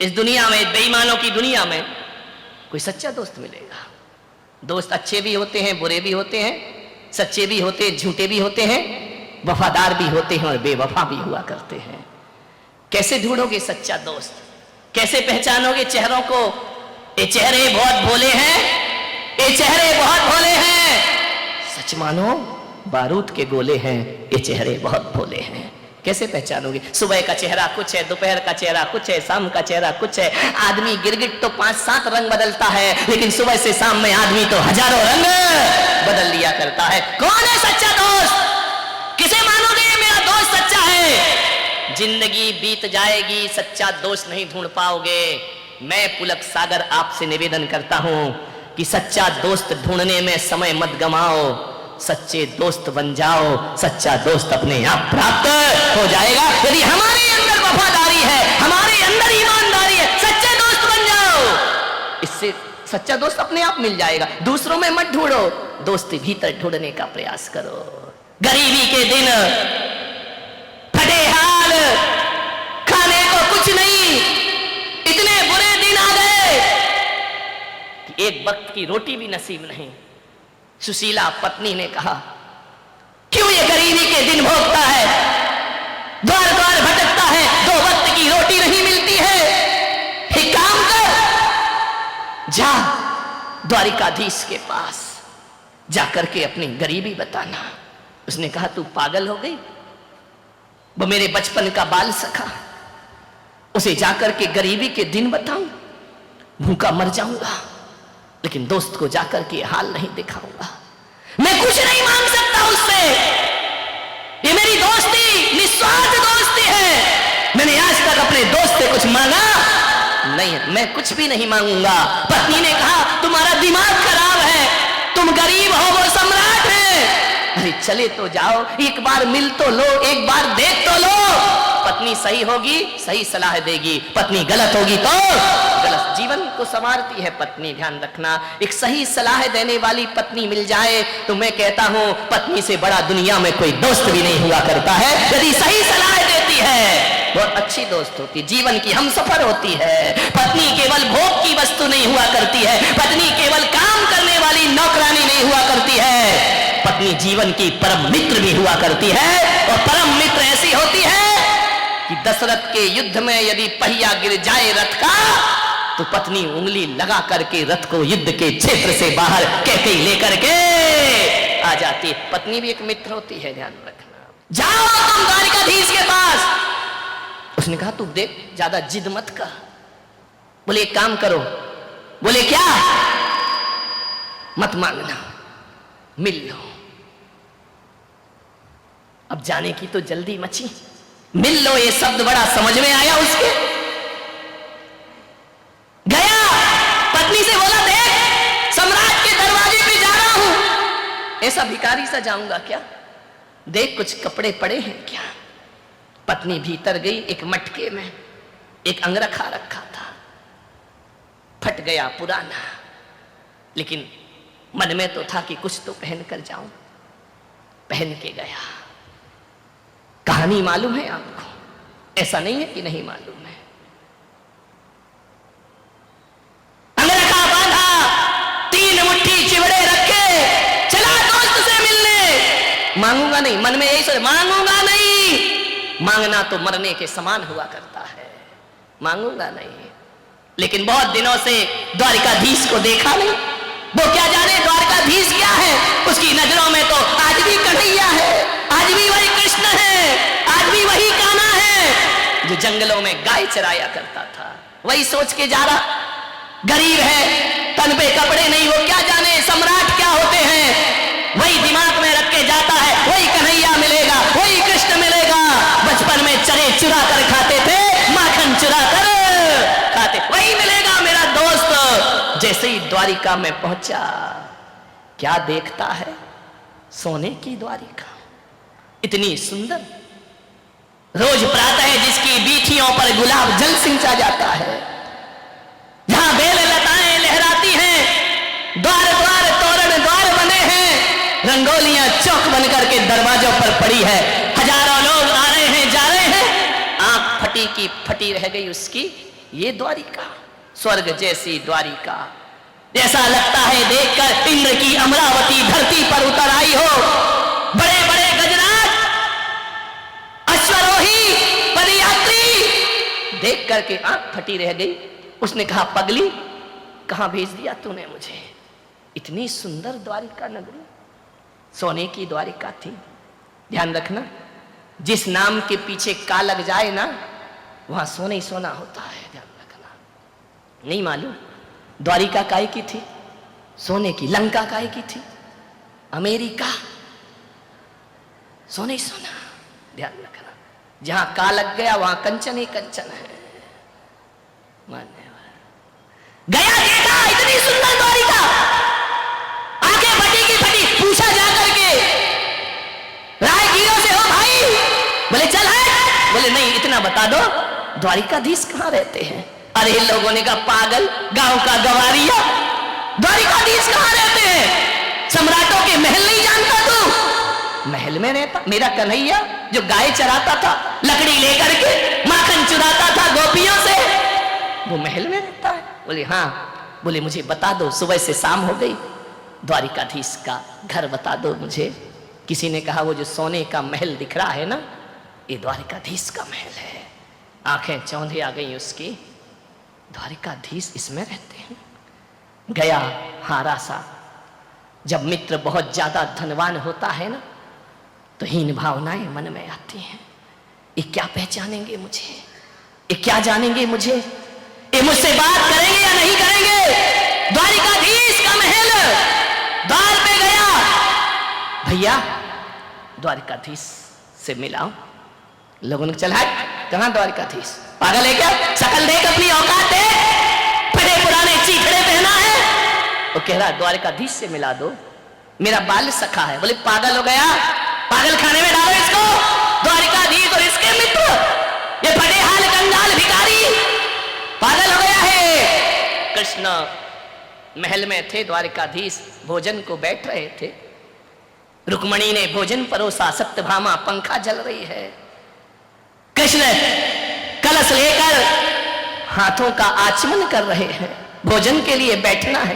इस दुनिया में, बेईमानों की दुनिया में कोई सच्चा दोस्त मिलेगा। दोस्त अच्छे भी होते हैं, बुरे भी होते हैं, सच्चे भी होते हैं, झूठे भी होते हैं, वफादार भी होते हैं और बेवफा भी हुआ करते हैं। कैसे ढूंढोगे सच्चा दोस्त? कैसे पहचानोगे चेहरों को? ये चेहरे बहुत भोले हैं, ये चेहरे बहुत भोले हैं। सच मानो बारूद के गोले हैं, ये चेहरे बहुत भोले हैं। कैसे पहचानोगे? सुबह का चेहरा कुछ है, दोपहर का चेहरा कुछ है, शाम का चेहरा कुछ है। आदमी गिरगिट तो 5-7 रंग बदलता है, लेकिन सुबह से शाम में आदमी तो हजारों रंग बदल लिया करता है। कौन है सच्चा दोस्त? किसे मानोगे मेरा दोस्त सच्चा है? जिंदगी बीत जाएगी, सच्चा दोस्त नहीं ढूंढ पाओगे। मैं पुलक सागर आपसे निवेदन करता हूं कि सच्चा दोस्त ढूंढने में समय मत गमाओ, सच्चे दोस्त बन जाओ। सच्चा दोस्त अपने आप प्राप्त हो जाएगा। यदि हमारे अंदर वफादारी है, हमारे अंदर ईमानदारी है, सच्चे दोस्त बन जाओ। इससे सच्चा दोस्त अपने आप मिल जाएगा। दूसरों में मत ढूंढो, दोस्ती भीतर ढूंढने का प्रयास करो। गरीबी के दिन, फटे हाल, खाने को कुछ नहीं, इतने बुरे दिन आ गए कि एक वक्त की रोटी भी नसीब नहीं। सुशीला पत्नी ने कहा, क्यों ये गरीबी के दिन भोगता है, द्वार द्वार भटकता है, 2 वक्त की रोटी नहीं मिलती है। एक काम कर, जा द्वारिकाधीश के पास जाकर के अपनी गरीबी बताना। उसने कहा, तू पागल हो गई? वो मेरे बचपन का बाल सखा, उसे जाकर के गरीबी के दिन बताऊं? भूखा मर जाऊंगा, लेकिन दोस्त को जाकर के हाल नहीं दिखाऊंगा। मैं कुछ नहीं मांग सकता उससे, ये मेरी दोस्ती निस्वार्थ दोस्ती है। मैंने आज तक अपने दोस्त से कुछ मांगा नहीं, मैं कुछ भी नहीं मांगूंगा। पत्नी ने कहा, तुम्हारा दिमाग खराब है, तुम गरीब हो, वो सम्राट है। अरे चले तो जाओ, एक बार मिल तो लो, एक बार देख तो लो। पत्नी सही होगी, सही सलाह देगी, पत्नी गलत होगी तो गलत। जीवन को संवारती है पत्नी, ध्यान रखना। एक सही सलाह देने वाली पत्नी मिल जाए तो मैं कहता हूं पत्नी से बड़ा दुनिया में कोई दोस्त भी नहीं हुआ करता है। यदि सही सलाह देती है, बहुत अच्छी दोस्त होती, जीवन की हमसफर होती है। पत्नी केवल भोग की वस्तु नहीं हुआ करती है, पत्नी केवल काम करने वाली नौकरानी नहीं हुआ करती है, पत्नी जीवन की परम मित्र भी हुआ करती है। और परम मित्र ऐसी होती है कि दशरथ के युद्ध में यदि पहिया गिर जाए रथ का, तो पत्नी उंगली लगा करके रथ को युद्ध के क्षेत्र से बाहर कैकेयी लेकर के आ जाती है। पत्नी भी एक मित्र होती है, ध्यान रखना। जाओ तुम द्वारिकाधीश के पास। उसने कहा, तू देख, ज्यादा जिद मत कर। बोले, एक काम करो। बोले, क्या? मत मांगना, मिल लो। अब जाने की तो जल्दी मची। मिल लो, ये शब्द बड़ा समझ में आया उसके। गया, पत्नी से बोला, देख, सम्राट के दरवाजे पे जा रहा हूं। ऐसा भिखारी सा जाऊंगा क्या? देख, कुछ कपड़े पड़े हैं क्या? पत्नी भीतर गई, एक मटके में एक अंगरखा रखा था, फट गया, पुराना, लेकिन मन में तो था कि कुछ तो पहन कर जाऊं। पहन के गया। कहानी मालूम है आपको, ऐसा नहीं है कि नहीं मालूम है। अंगरखा बांधा, 3 मुट्ठी चिवड़े रखे, चला दोस्त से मिलने। मांगूंगा नहीं, मन में यही सोच, मांगूंगा नहीं। मांगना तो मरने के समान हुआ करता है, मांगूंगा नहीं। लेकिन बहुत दिनों से द्वारिकाधीश को देखा नहीं। वो क्या जाने द्वारकाधीश क्या है, उसकी नजरों में तो आज भी कन्हैया है, आज भी वही कृष्ण है, आज भी वही कान्हा है जो जंगलों में गाय चराया करता था। वही सोच के जा रहा। गरीब है, तन पे कपड़े नहीं, वो क्या जाने सम्राट क्या होते हैं। वही दिमाग में रख के जाता है, वही कन्हैया मिलेगा, वही कृष्ण मिलेगा। बचपन में चरे चुरा कर खाते थे, माखन चुरा कर खाते, वही मिलेगा मेरा दोस्त। जैसे ही द्वारिका में पहुंचा, क्या देखता है? सोने की द्वारिका, इतनी सुंदर। रोज प्रातः जिसकी बीथियों पर गुलाब जल सिंचा जाता है, जहां बेल लताएं लहराती हैं, द्वार द्वार तोरण द्वार बने हैं, रंगोलियां चौक बनकर के दरवाजों पर पड़ी है। हजारों लोग आ रहे हैं, जा रहे हैं। आंख फटी की फटी रह गई उसकी, ये द्वारिका, स्वर्ग जैसी द्वारिका, ऐसा लगता है देखकर इंद्र की अमरावती धरती पर उतर आई हो। बड़े बड़े गजराज, अश्वरोही, पदयात्री देख करके आंख फटी रह गई। उसने कहा, पगली कहां भेज दिया तूने मुझे? इतनी सुंदर द्वारिका नगरी, सोने की द्वारिका थी। ध्यान रखना, जिस नाम के पीछे का लग जाए ना, वहां सोना ही सोना होता है। ध्यान रखना। नहीं मालूम द्वारिका काय की थी? सोने की। लंका काय की थी? अमेरिका। सोने ही सोना। ध्यान रखना, जहां का लग गया वहां कंचन ही कंचन है। गया, देखा इतनी सुंदर द्वारिका, आंखें फटी की फटी। पूछा जा करके, राहगीरों से, हो भाई? बोले चल है। बोले नहीं, इतना बता दो द्वारिकाधीश कहां रहते हैं? अरे लोगों ने कहा, पागल, गांव का गवारिया, द्वारिकाधीश कहां रहते हैं? सम्राटों के महल नहीं जानता तू? महल में रहता मेरा कन्हैया, जो गाय चराता था लकड़ी लेकर के, माखन चुराता था गोपियों से, वो महल में रहता है? बोले हाँ। बोले मुझे बता दो, सुबह से शाम हो गई, द्वारिकाधीश का घर बता दो मुझे। किसी ने कहा, वो जो सोने का महल दिख रहा है ना, ये द्वारिकाधीश का महल है। आंखें चौंधी आ गई उसकी, द्वारिकाधीश इसमें रहते हैं। गया हारा सा। जब मित्र बहुत ज्यादा धनवान होता है ना, तो हीन भावनाएं मन में आती हैं। ये क्या पहचानेंगे मुझे? ये क्या जानेंगे मुझे? ये मुझसे बात करेंगे या नहीं करेंगे? द्वारिकाधीश का महल, द्वार पे गया, भैया द्वारिकाधीश से मिलाओ। लोगों ने चला, कहां द्वारिकाधीश? पागल है क्या? शकल देख, अपनी औकात देख, फटे पुराने चीथड़े पहना है। वो कह रहा, द्वारिकाधीश से मिला दो, मेरा बाल सखा है। बोले पागल हो गया, पागल खाने में डालो इसको। द्वारिकाधीश और इसके मित्र, ये फटे हाल कंगाल भिखारी, पागल हो गया है। कृष्ण महल में थे, द्वारिकाधीश भोजन को बैठ रहे थे। रुक्मणी ने भोजन परोसा, सत्यभामा पंखा जल रही है। कृष्ण कलश लेकर हाथों का आचमन कर रहे हैं, भोजन के लिए बैठना है।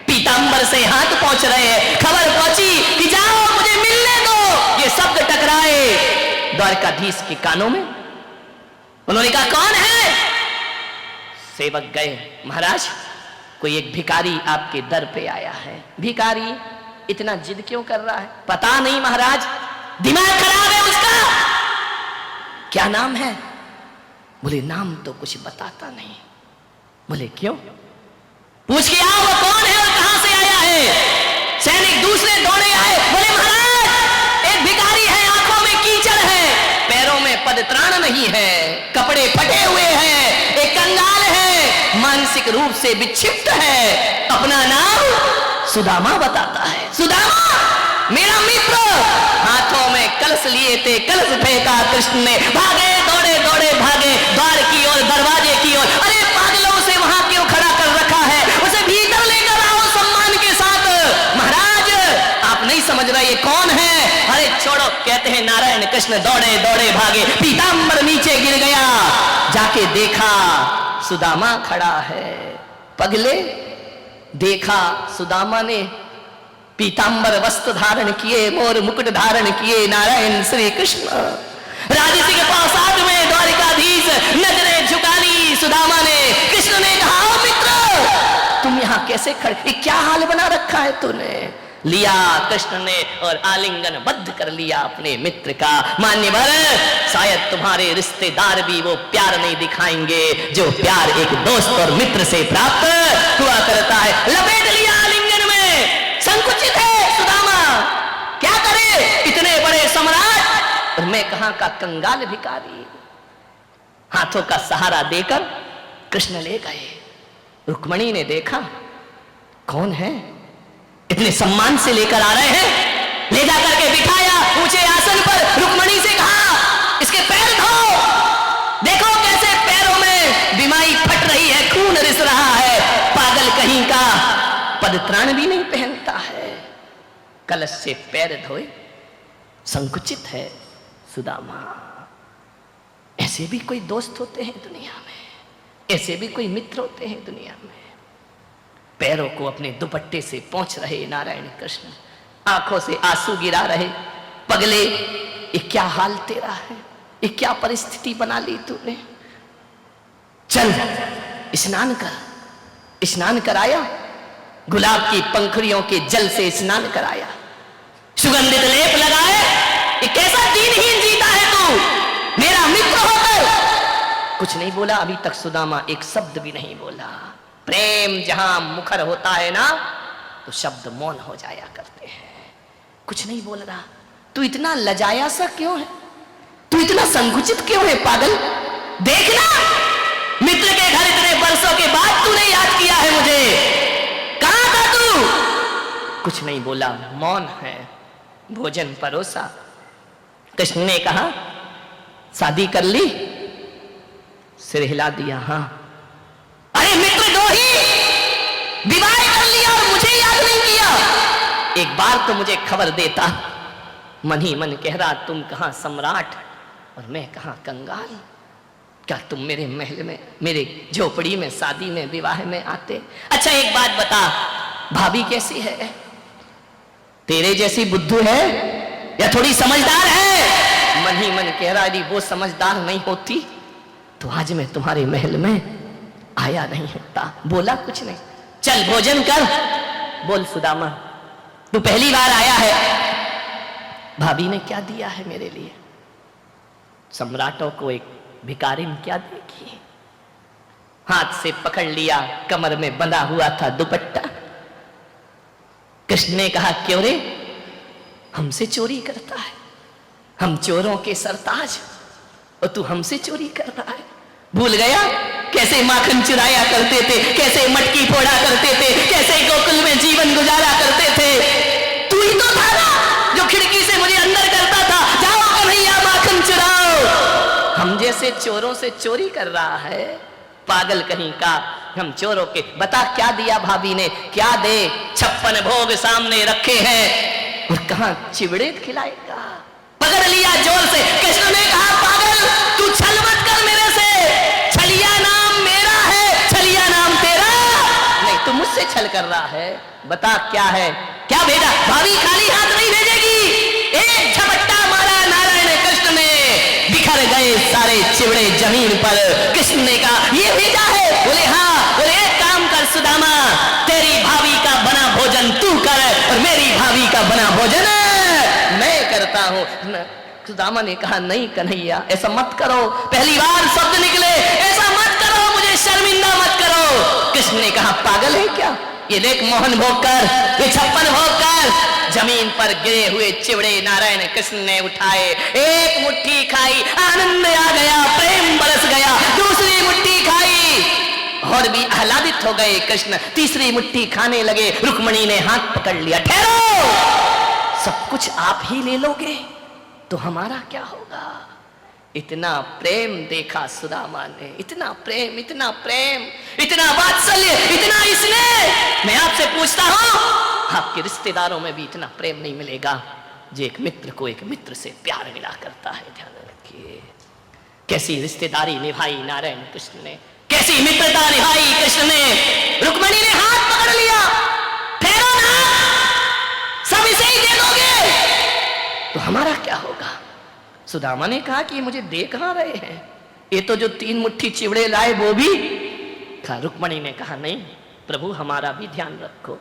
पीतांबर से हाथ पहुंच रहे हैं। खबर पहुंची कि जाओ मुझे मिलने दो। ये शब्द टकराए द्वारिकाधीश के कानों में। उन्होंने कहा, कौन है? सेवक गए, महाराज कोई एक भिखारी आपके दर पे आया है। भिखारी इतना जिद क्यों कर रहा है? पता नहीं महाराज, दिमाग खराब है उसका। क्या नाम है? बोले नाम तो कुछ बताता नहीं। बोले क्यों? पूछ के आओ वो कौन है और कहां से आया है। सैनिक दूसरे दौड़े आए। बोले महाराज एक भिखारी है, आंखों में कीचड़ है, पैरों में पदत्राण नहीं है, कपड़े फटे हुए हैं, एक कंगाल है, मानसिक रूप से विक्षिप्त है, अपना नाम सुदामा बताता है। सुदामा मेरा मित्र। हाथों में कलश लिए थे, कलश फेंका कृष्ण ने। भागे, दौड़े दौड़े भागे द्वार की ओर, दरवाजे की ओर। अरे पागलों से वहां क्यों खड़ा कर रखा है? उसे भीतर लेकर आओ सम्मान के साथ। महाराज आप नहीं समझ रहे ये कौन है? अरे छोड़ो, कहते हैं नारायण। कृष्ण दौड़े दौड़े भागे, पीतांबर नीचे गिर गया। जाके देखा सुदामा खड़ा है। पगले देखा सुदामा ने पीतांबर वस्त्र धारण किए, मोर मुकुट धारण किए, नारायण श्री कृष्ण। राजसी के पासाद में द्वारिकाधीश, नजरें झुका ली सुदामा ने। कृष्ण ने कहा, मित्र तुम यहाँ कैसे खड़े? ये क्या हाल बना रखा है तूने? लिया कृष्ण ने और आलिंगन बद्ध कर लिया अपने मित्र का। मान्यवर शायद तुम्हारे रिश्तेदार भी वो प्यार नहीं दिखाएंगे जो प्यार एक दोस्त और मित्र से प्राप्त हुआ करता है। लपेट लिया आलिंगन में। संकुचित है सुदामा, क्या करे? इतने बड़े सम्राट और मैं कहां का कंगाल भिखारी। हाथों का सहारा देकर कृष्ण ले गए। रुक्मणी ने देखा, कौन है? इतने सम्मान से लेकर आ रहे हैं। ले जाकर के बिठाया ऊंचे आसन पर। रुक्मणी से कहा, इसके पैर धो, देखो कैसे पैरों में बिमाई फट रही है, खून रिस रहा है। पागल कहीं का, पदत्राण भी नहीं पहनता है। कलश से पैर धोए, संकुचित है सुदामा। ऐसे भी कोई दोस्त होते हैं दुनिया में। ऐसे भी कोई मित्र होते हैं दुनिया में। पैरों को अपने दुपट्टे से पोंछ रहे नारायण कृष्ण, आंखों से आंसू गिरा रहे। पगले, ये क्या हाल तेरा है, ये क्या परिस्थिति बना ली तूने। चल स्नान कर। स्नान कराया, गुलाब की पंखुड़ियों के जल से स्नान कराया, सुगंधित लेप लगाए। ये कैसा दीनहीन जीता है तू, मेरा मित्र होकर। कुछ नहीं बोला अभी तक सुदामा, एक शब्द भी नहीं बोला। प्रेम जहां मुखर होता है ना, तो शब्द मौन हो जाया करते हैं। कुछ नहीं बोल रहा। तू इतना लजाया सा क्यों है, तू इतना संकुचित क्यों है पागल। देखना, मित्र के घर इतने वर्षों के बाद तूने याद किया है मुझे। कहां था तू। कुछ नहीं बोला, मौन है। भोजन परोसा। कृष्ण ने कहा, शादी कर ली। सिर हिला दिया, हाँ। अरे मित्र दो ही, विवाह कर लिया और मुझे याद नहीं किया। एक बार तो मुझे खबर देता। मन ही मन कह रहा, तुम कहां सम्राट और मैं कहां कंगाल। क्या तुम मेरे महल में, मेरे झोपड़ी में, शादी में, विवाह में आते। अच्छा एक बात बता, भाभी कैसी है, तेरे जैसी बुद्धू है या थोड़ी समझदार है। मन ही मन कह रहा, यदि वो समझदार नहीं होती तो आज मैं तुम्हारे महल में आया नहीं होता। बोला कुछ नहीं। चल भोजन कर। बोल सुदामा, तू पहली बार आया है, भाभी ने क्या दिया है मेरे लिए। सम्राटों को एक भिखारी ने क्या देखी। हाथ से पकड़ लिया, कमर में बंधा हुआ था दुपट्टा। कृष्ण ने कहा, क्यों रे, हमसे चोरी करता है, हम चोरों के सरताज और तू हमसे चोरी कर रहा है। भूल गया कैसे माखन चुराया करते थे, कैसे मटकी फोड़ा करते थे, कैसे गोकुल में जीवन गुजारा करते थे। तू ही तो था ना जो खिड़की से मुझे अंदर करता था, जाओ कन्हैया माखन चुराओ। हम जैसे चोरों से चोरी कर रहा है, पागल कहीं का। हम चोरों के, बता क्या दिया भाभी ने, क्या दे। 56 भोग सामने रखे हैं और कहां चिवड़े खिलाएगा। पकड़ लिया जोर से। कृष्ण ने कहा, पागल तू छल मत कर मेरे से, छलिया नाम मेरा है, छलिया नाम तेरा नहीं। तू मुझसे छल कर रहा है, बता क्या है, क्या भेजा। भाभी खाली हाथ नहीं भेजेगी। एक झपट्टा मारा नारायण कृष्ण ने, बिखर गए सारे चिवड़े जमीन पर। कृष्ण ने कहा, ये भेजा है। बोले हाँ। बोले एक काम कर सुदामा, तेरी भाभी का बना भोजन तू कर और मेरी भाभी का बना भोजन मैं करता हूं। सुदामा ने कहा, नहीं कन्हैया ऐसा मत करो, पहली बार शब्द निकले, ऐसा मत करो, मुझे शर्मिंदा मत करो। कृष्ण ने कहा, पागल है क्या, ये देख मोहन भोग कर, ये 56 भोग कर। जमीन पर गिरे हुए चिवड़े नारायण कृष्ण ने उठाए, एक मुट्ठी खाई, आनंद आ गया, प्रेम बरस गया। दूसरी मुट्ठी खाई और भी आह्लादित हो गए कृष्ण। तीसरी मुट्ठी खाने लगे, रुक्मणी ने हाथ पकड़ लिया। ठहरो, सब कुछ आप ही ले लोगे तो हमारा क्या होगा। इतना प्रेम देखा सुदामा ने, इतना प्रेम, इतना प्रेम, इतना वात्सल्य, इतना स्नेह। मैं आपसे पूछता हूं, आपके रिश्तेदारों में भी इतना प्रेम नहीं मिलेगा जो एक मित्र को एक मित्र से प्यार मिला करता है। ध्यान रखिए, कैसी रिश्तेदारी निभाई नारायण कृष्ण ने, कैसी मित्रता निभाई कृष्ण ने। रुक्मणी ने हाथ पकड़ लिया, ठहरो ना, सब इसे ही दे दोगे तो हमारा क्या होगा। सुदामा ने कहा कि मुझे दे कहां रहे हैं, ये तो जो 3 मुट्ठी चिवड़े लाए वो भी खा। रुक्मणी ने कहा, नहीं प्रभु हमारा भी ध्यान रखो।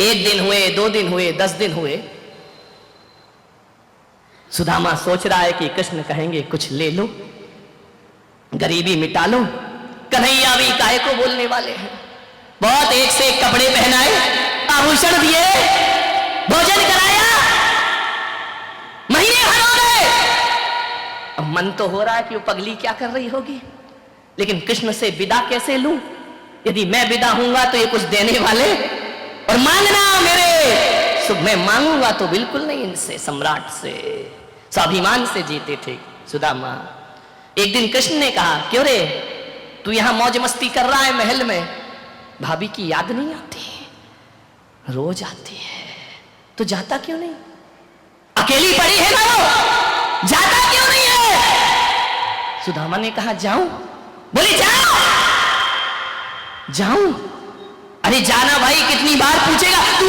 1 दिन हुए, 2 दिन हुए, 10 दिन हुए। सुदामा सोच रहा है कि कृष्ण कहेंगे कुछ ले लो, गरीबी मिटा लो। कन्हैया भी काहे को बोलने वाले हैं। बहुत एक से एक कपड़े पहनाए, आभूषण दिए, भोजन कराया, महीने भर हो गए। अब मन तो हो रहा है कि वो पगली क्या कर रही होगी, लेकिन कृष्ण से विदा कैसे लूं। यदि मैं विदा हूंगा तो ये कुछ देने वाले और मांगना मेरे सुख। मैं मांगूंगा तो बिल्कुल नहीं इनसे, सम्राट से, स्वाभिमान से जीते थे सुदामा। एक दिन कृष्ण ने कहा, क्यों रे तू यहां मौज मस्ती कर रहा है महल में, भाभी की याद नहीं आती। रोज आती है तो जाता क्यों नहीं, अकेली पड़ी है ना वो, जाता क्यों नहीं है। सुदामा ने कहा, जाऊं, बोले जाओ। जाऊं? अरे जाना भाई, कितनी बार पूछेगा? तू